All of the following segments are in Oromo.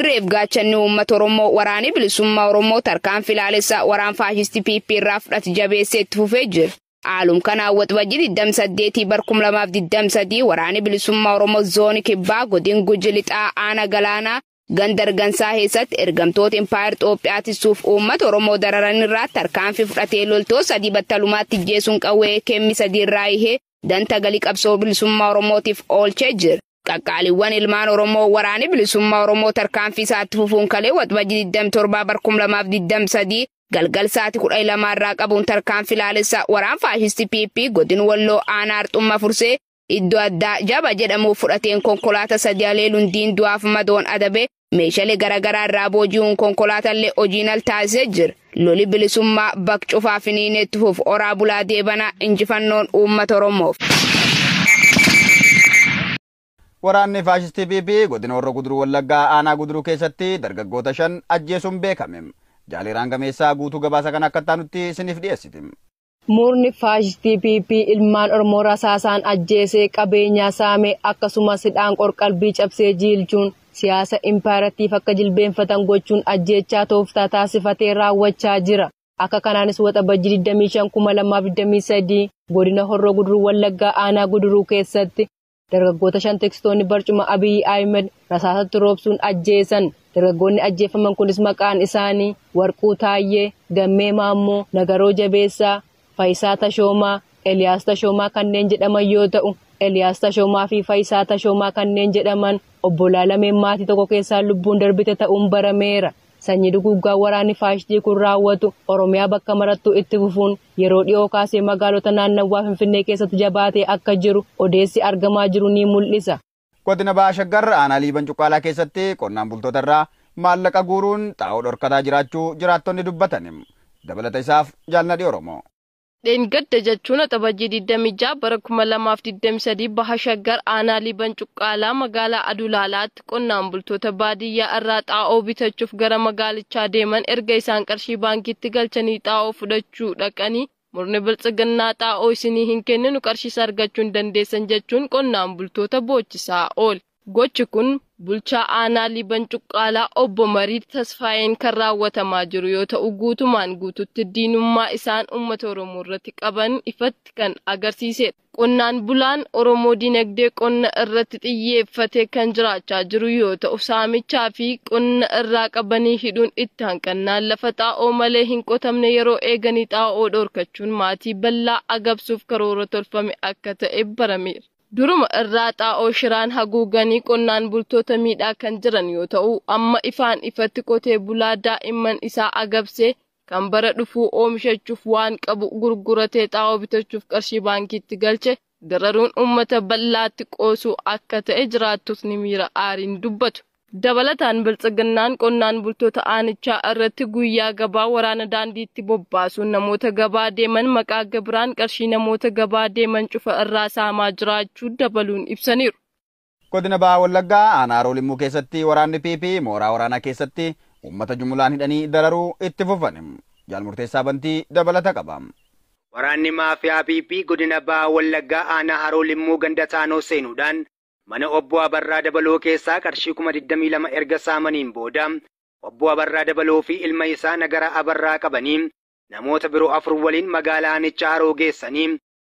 irreef gaachanni uummata Oromoo waraanni bilisummaa Oromoo tarkaanfii ilaalessa waraan faashistii PP irraa fudhate jabeessee itti fufee jira. Haaluma kanaan waxabajjii 28 bara 2023 waraanni bilisummaa Oromoo zoonii kibbaa godina Gujii lixaa aanaa Galaanaa ganda Argansaa keessatti ergamtoota Impaayir Itoophiyaa tisuuf uummata Oromoo dararan irraa tarkaanfii fudhatee loltoota 3 battalumaatti ajjeesuun qawwee kemmi 3 irraa ihee danta galii qabsoo bilisummaa Oromootiif oolchee jira. Qaqqaaliiwwan ilmaan Oromoo waraanni bilisummaa Oromoo tarkaanfii isaatti fufuun kalee waxabajjii 27 bara 2023 galgal sa'aatii 12 irraa qabuun tarkaanfii ilaalessa waraan faashistii PP godina Walloo aanaa Arxummaa Fursee iddoo addaa Jaba jedhamuuf fudhateen konkolaataa 3 aleeluun diindu'aaf madoon adabe meeshaalee garaagaraa irraa booji'uun konkolaatallee hojiin al taasisee jira. Loli bilisummaa bakka cufaa finiineetti fuuf oraa bulaa deebanaa injifannoon uummata Oromoof. Waraanni faashistii PP godina Horroo Guduruu Wallaggaa aanaa Guduruu keessatti dargaggoota 5 ajjeesuun beekame. Jaaliraan gameessaa guutuu gabaasa kan akka taanutti isiniif dhiyeessiti. Murni faashistii PP ilmaan Oromoo rasaasaan ajjeesee qabeenyaa saame akkasumas hidhaan qorqalbii cabsee jiilchuun siyaasa impaayiratiif akka jilbeenfatan gochuun ajjeechaa tooftaa taasifatee raawwachaa jira. Akka kanaanis waxabajjii 25/2023 godina Horroo Guduruu Wallaggaa aanaa Guduruu keessatti dargaggoota 5 tikstoonni barcuma Abiy Ahmed rasaasatti roobsuun ajjeesan. Dargaggoonni ajjeefaman kunis maqaan isaanii Warquu Taayyee, Gammee Maammoo, Nagaroo Jabeessaa, Faayisaa Tashoomaa, Eliyaas Tashoomaa kanneen jedhaman yoo ta'u, Eliyaas Tashoomaa fi Faayisaa Tashoomaa kanneen jedhaman obbolaa lameen maatii tokko keessaa lubbuun darbite ta'uun barameera. Sanyii duguggaa waraanni faashistii kun raawwatu Oromiyaa bakka marattuu itti fufuun yeroo dhiyoo kaasee magaalota naannawaa Finfinnee keessatti jabaatee akka jiru odeessi argamaa jiru ni mul'isa. Godina Baashaggar aanaa Liiban Cuqqaalaa keessatti qonnaan bultoota irraa maallaqa guuruun xaa'oo dhorkataa jiraachuu jiraattonni dubbatan. Dabalata isaaf Jaalnadhii Oromoo. Dheengadda jechuun waxabajjii 26 bara 2023 Baashaggar aanaa Liiban Cuqqaalaa magaalaa Adulaalaatti qonnaan bultoota baadiyyaa irraa xaa'oo bitachuuf gara magaalichaa deeman erga isaan qarshii baankiitti galchanii xaa'oo fudhachuu dhaqanii murni biltsiginnaa xaa'oo isinii hin kenninu qarshii argachuu hin dandeessan jechuun qonnaan bultoota boochisaa oole. Gochi kun bulchaa aanaa Liiban Cuqqaalaa obbo Marii Tasfaayeen kan raawwatamaa jiru yoo ta'u guutumaan guututti diinummaa isaan uummata Oromoo irratti qaban ifatti kan agarsiisedha. Qonnaan bulaan Oromoo dinagdee qonna irratti xiyyeeffatee kan jiraachaa jiru yoo ta'u saamichaa fi qonna irraa qabanii hidhuun itti hanqannaan lafa xaa'oo malee hin qotamne yeroo eeganii xaa'oo dhorkachuun maatii bal'aa agabsuuf karoora tolfame akka ta'e barameera. Duruma irraa xaa'oo shiraan haguuganii qonnaan bultoota miidhaa kan jiran yoo ta'u amma ifaan ifatti qotee bulaa daa'imman isaa agabsee kan bara dhufuu oomishachuuf waan qabu gurguratee xaa'oo bitachuuf qarshii baankiitti galche dararuun uummata bal'aatti qoosuu akka ta'e jiraattotni miira aariin dubbatu. Dabalataan biltsiginnaan qonnaan bultoota aanichaa irratti guyyaa gabaa waraana daandiitti bobbaasuun namoota gabaa deeman maqaa gabiraan qarshii namoota gabaa deeman cufa irraa saamaa jiraachuu dabaluun ibsaniiru. Godina Bahaa Wallaggaa aanaa Haroo Limmuu keessatti waraanni PP mooraa waraanaa keessatti uummata jumlaan hidhanii dararuu itti fufan. Jaalmurteessaa Bantii dabalata qaba. Waraanni maafiyaa PP godina Bahaa Wallaggaa aanaa Haroo Limmuu ganda Taanoo seenuudhaan mana obbo Abarraa Dabaloo keessaa qarshii 22 erga saamaniin booda obbo Abarraa Dabaloo fi ilma isaa Nagara Abarraa qabanii namoota biroo 4 waliin magaalaa aanichaa Haroo geessanii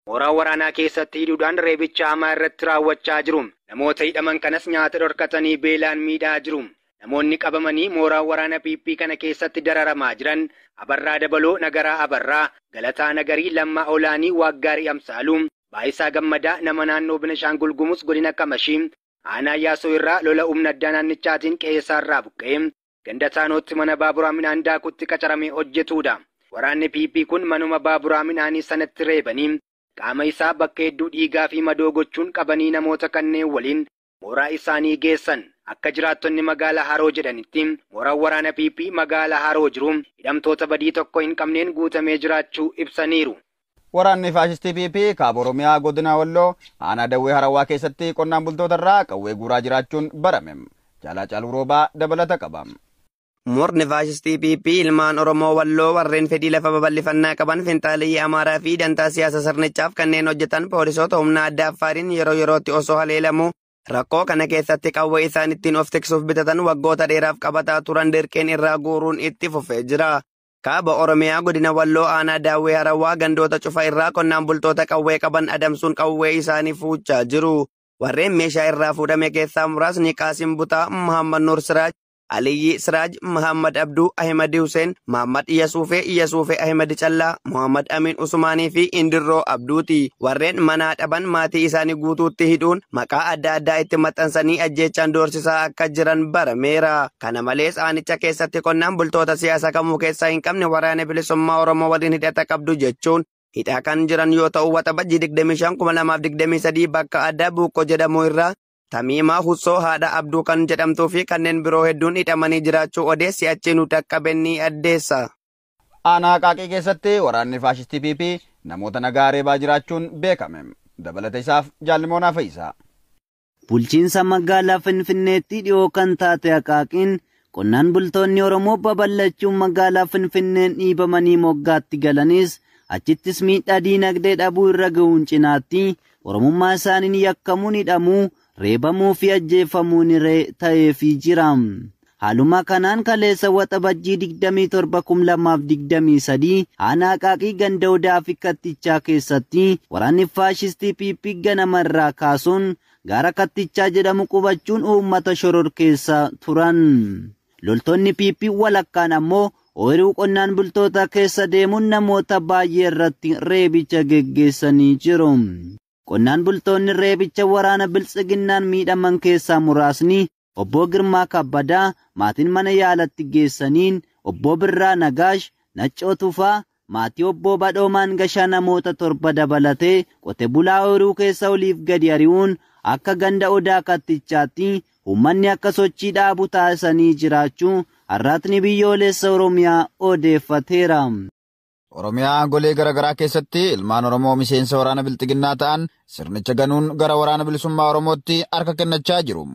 mooraa waraanaa keessatti hidhuudhaan reebicha hamaa irratti raawwachaa jiru. Namoota hidhaman kanas nyaata dhorkatanii beelaan miidhaa jiru. Namoonni qabamanii mooraa waraana PP kana keessatti dararamaa jiran Abarraa Dabaloo, Nagaraa Abarraa, Galataa Nagarii, Lammaa Olaanii, Waaggaarii Amsaaluu, Baayisaa Gammadaa nama naannoo Benishaangul Gumuz godina Kamashii aanaa Yaasoo irraa lola humna addaa naannichaatiin qe'eessaa irraa buqqa'ee ganda Taanootti mana baaburaa midhaan daakutti qacaramee hojjetudha. Waraanni PP kun manuma baaburaa midhaanii sanatti reebanii qaama isaa bakka hedduu dhiigaa fi madoo gochuun qabanii namoota kanneen waliin mooraa isaanii geessan. Akka jiraattonni magaalaa Haroo jedhanitti mooraan waraana PP magaalaa Haroo jiru hidhamtoota badii tokko hin qabneen guutamee jiraachuu ibsaniiru. Waraanni faashistii PP kaaba Oromiyaa godina Walloo aanaa Dawwee Harawaa keessatti qonnaan bultoota irraa qawwee guuraa jiraachuun barame. Jaalaa Caaluu Roobaa dabalata qaba. Murni faashistii PP ilmaan Oromoo Walloo warreen fedhii lafa babal'ifannaa qaban finxaalii Amaaraa fi dantaa siyaasa sirnichaaf kanneen hojjetan poolisoota humna addaa Affaariin yeroo yerootti osoo haleelamu Rakkoo kana keessatti qawwee isaan ittiin of tiksuuf bitatan waggoota dheeraaf qabataa turan dirqeen irraa guuruun itti fufee jira. Kaaba Oromiyaa godina Walloo aanaa Daawwee Harawaa gandoota cufa irraa qonnaan bultoota qawwee qaban adamsuun qawwee isaanii fuuchaa jiru. Warreen meeshaa irraa fuudhame keessaa muraasni Qaasim Butaa, Muhammad Nur Siraaj, Aliyyi Siraaj, Muhammad Abduu, Ahmad Hussein, Muhammad Iyasuufee Ahmad Callaa, Muhammad Amin Usmaanii fi Indirroo Abduuti. Warreen manaa dhaban maatii isaanii guutuutti hidhuun maqaa adda addaa itti maxxansanii ajjeechaan doorsisaa akka jiran barameera. Kana malees aanicha keessatti qonnaan bultoota siyaasa kamuu keessaa hin qabne waraana bilisummaa Oromoo waliin hidhata qabdu jechuun hidhaa kan jiran yoo ta'u waxabajjii 25/2023 bakka addaa Buuqqoo jedhamu irraa Tamiimaa Hussoo haadha Abduu kan jedhamtuu fi kanneen biroo hedduun hidhamanii jiraachuu odeessi achi nu dhaqqabenni addeessa. Aanaa Qaaqii keessatti waraanni faashistii PP namoota nagaa reebaa jiraachuun beekame. Dabalata isaaf Jaalimoonaa Fayyisaa. Bulchiinsa magaalaa Finfinneetti dhiyoo kan taate Qaaqiin qonnaan bultoonni Oromoo babal'achuun magaalaa Finfinneen dhiibamanii moggaatti galanis achittis miidhaa diinagdee dhabuu irra ga'uun cinaatti Oromummaa isaaniin yakkamuun hidhamuu reebamuu fi ajjeefamuun ta'eefii jira. Haaluma kanaan kaleessa waxabajjii 27/2023 aanaa Qaaqii ganda Odaa fi Kattichaa keessatti waraanni faashistii PP ganamarraa kaasuun gaara Kattichaa jedhamu qubachuun uummata shororkeessaa turan. Loltoonni PP walakkaan ammoo ooyiruu qonnaan bultoota keessa deemuun namoota baay'ee irratti reebicha geggeessanii jiru. Qonnaan bultoonni reebicha waraana biltsiginnaan miidhaman keessaa muraasni obbo Girmaa Kabbadaa maatiin mana yaalatti geessaniin, obbo Birraa Nagaash, Naccoo Tufaa, maatii obbo Badhoomaan Gashaa namoota 7 dabalatee qote bulaa ooyiruu keessa oliif gadi ari'uun akka ganda Odaa Kattichaatti uummanni akka sochii dhaabu taasisanii jiraachuu har'aatni biyyoolessa Oromiyaa odeeffateera. Oromiyaa golee garaagaraa keessatti ilmaan Oromoo miseensa waraana bilxiginnaa ta'an sirnicha ganuun gara waraana bilisummaa Oromootti harka kennachaa jiru.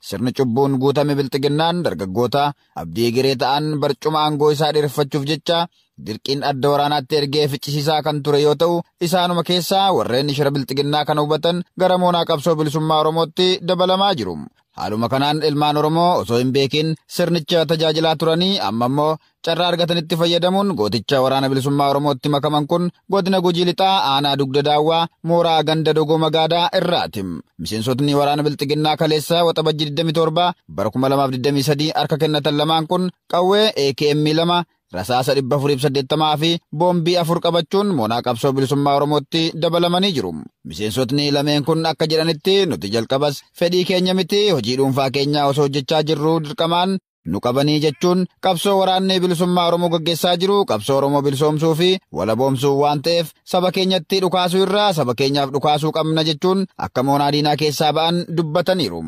Sirni cubbuun guutame bilxiginnaan dargaggoota abdii giree ta'an barcuma aangoo isaa dheereffachuuf jecha dirqiin adda waraanaatti ergee ficcisiisaa kan ture yoo ta'u isaanuma keessaa warreen shira bilxiginnaa kana hubatan gara moonaa qabsoo bilisummaa Oromootti dabalamaa jiru. Haaluma kanaan ilmaan Oromoo osoo hin beekin sirnicha tajaajilaa turanii amma immoo carraa argatanitti fayyadamuun gooticha waraana bilisummaa Oromootti makaman kun godina Gujii Lixaa aanaa Dugda Daawwaa mooraa ganda Dogoo Magaadaa irraati. Miseensotni waraana bilxiginnaa kaleessa waxabajjii 27 bara 2023 harka kennatan lamaan kun qawwee AKM 2 rasaasa 480 fi boombii 4 qabachuun moonaa qabsoo bilisummaa Oromootti dabalamanii jiru. Miseensotni lameen kun akka jedhanitti nuti jalqabas fedhii keenya miti hojii dhuunfaa keenyaa osoo hojjechaa jirru dirqamaan nu qabanii jechuun qabsoo waraanni bilisummaa Oromoo gaggeessaa jiru qabsoo Oromoo bilisoomsuu fi walaboomsuu waan ta'eef saba keenyatti dhukaasuu irraa saba keenyaaf dhukaasuu qabna jechuun akka moonaa diinaa keessaa ba'an dubbataniiru.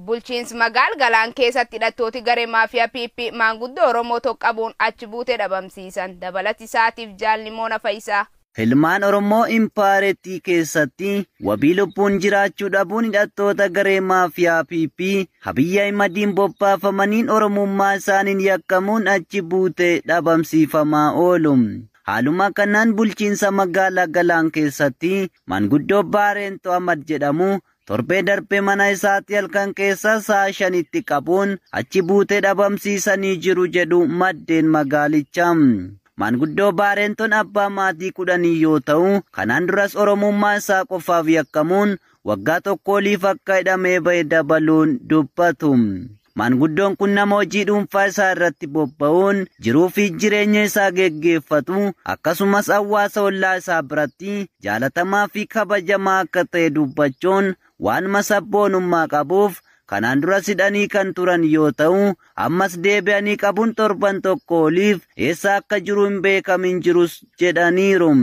Bulchiinsi magaal galaan keessatti hidhattooti garee maafiyaa PP maanguddoo Oromoo tokkabuun achi buutee dhabamsiisan. Dabalati isaatiif Jaalimoona Fayyisaa. Ilmaan Oromoo impaareetii keessatti wabii lubbuun jiraachuu dhabuun hidhattoota garee maafiyaa PP Abiyyi Ahimadiin bobbaafamaniin Oromummaa isaaniin yakkamuun achi buutee dhabamsiifamaa oolu. Haaluma kanaan bulchiinsa magaalaa galaan keessatti maanguddoo Baarentoo Ahmad jedhamu torbee darbee mana isaatti halkan keessa sa'a 5tti qabuun achi buutee dhabamsiisanii jiru jedhu maddeen magaalichaa. Maanguddoo Baarentoon abbaa maatii 10 yoo ta'u kanaan duras Oromummaa isaa qofaaf yakkamuun waggaa tokko oliif akka hidhamee ba'e dabaluun dubbatu. Maanguddoon kun nama hojii dhuunfaa isaa irratti bobba'uun jiruu fi jireenya isaa geggeeffatu akkasumas hawaasa ollaa isaa biratti jaalatamaa fi kabajamaa akka ta'e dubbachuun waan sabboonummaa qabuuf kanaan dura hidhanii kan turan yoo ta'u ammas deebi'anii qabuun torban tokko oliif eessa akka jiru hin beekamin jirus jedhaniiru.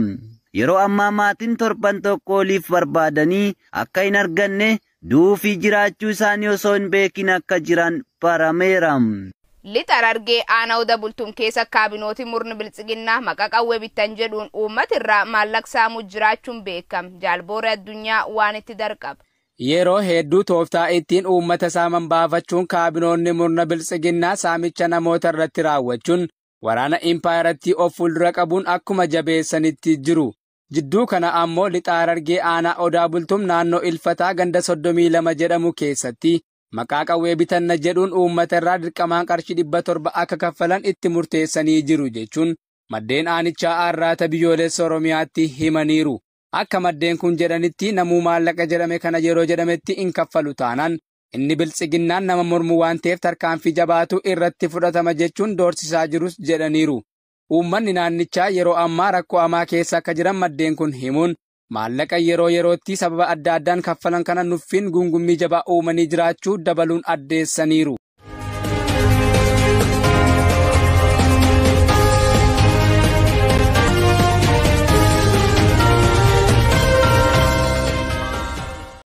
Yeroo ammaa maatiin torban tokko oliif barbaadanii akka hin arganne du'uu fi jiraachuu isaanii osoo hin beekin akka jiran barameera. Lixa Harargee aanaa Odaa Bultuum keessa kaabinooti murni biltsiginnaa maqaa qawwee bitan jedhuun uummata irraa maallaqa saamuu jiraachuun beekam. Jaalbooree addunyaa waan itti darqaba. Yeroo hedduu tooftaa ittiin uummata saaman baafachuun kaabinoonni murna biltsiginnaa saamicha namoota irratti raawwachuun waraana impaayaratti of fuuldura qabuun akkuma jabeessanitti jiru. Jidduu kana ammoo lixa Harargee aanaa Odaa Bultum naannoo Ilfataa ganda 32 jedhamu keessatti maqaa qawwee bitanna jedhuun uummata irraa dirqamaan qarshii 700 akka kaffalan itti murteessanii jiru jechuun maddeen aanichaa arraata biyyoolessa Oromiyaatti himaniiru. Akka maddeen kun jedhanitti namuu maallaqa jedhame kana yeroo jedhametti hin kaffalu taanaan inni biltsiginnaan nama mormu waan ta'eef tarkaanfii jabaatu irratti fudhatama jechuun doorsisaa jirus jedhaniiru. Uummanni naannichaa yeroo ammaa rakkoo hamaa keessa akka jiran maddeen kun himuun maallaqa yeroo yerootti sababa adda addaan kaffalan kana nuffiin gungummii jabaa uumanii jiraachuu dabaluun addeessaniiru.